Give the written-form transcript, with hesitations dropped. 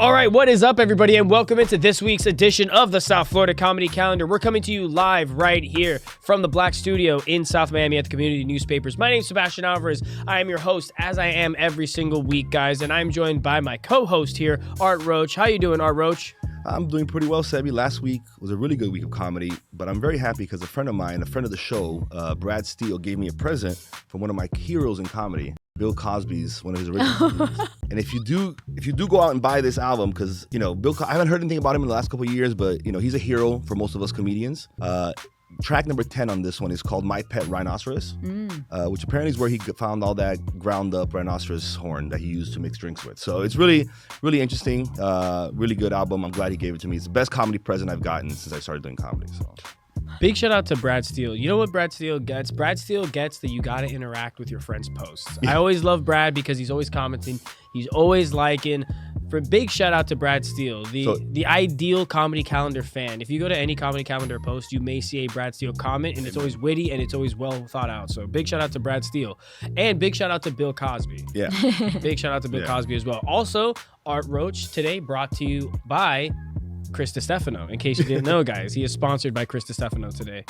All right, what is up, everybody, and welcome into this week's edition of the South Florida Comedy Calendar. We're coming to you live right here from the Black Studio in South Miami at the Community Newspapers. My name's Sebastian Alvarez. I am your host, as I am every single week, guys, and I'm joined by my co-host here, Art Roach. How you doing, Art Roach? I'm doing pretty well, Sebi. Last week was a really good week of comedy, but I'm very happy because a friend of mine, a friend of the show, Brad Steele, gave me a present from one of my heroes in comedy. Bill Cosby's one of his original and if you do go out and buy this album, because I haven't heard anything about him in the last couple of years, but he's a hero for most of us comedians. Track number 10 on this one is called My Pet Rhinoceros, which apparently is where he found all that ground up rhinoceros horn that he used to mix drinks with. So it's really, really interesting, really good album. I'm glad he gave it to me. It's the best comedy present I've gotten since I started doing comedy. So. Big shout out to Brad Steele. You know what Brad Steele gets? Brad Steele gets that you got to interact with your friends' posts. I always love Brad because he's always commenting. He's always liking. For big shout out to Brad Steele, the ideal comedy calendar fan. If you go to any comedy calendar post, you may see a Brad Steele comment, and it's always witty and it's always well thought out. So big shout out to Brad Steele. And big shout out to Bill Cosby. Yeah. Big shout out to Bill Cosby as well. Also, Art Roach today brought to you by Chris DiStefano. In case you didn't know, guys, he is sponsored by Chris DiStefano today.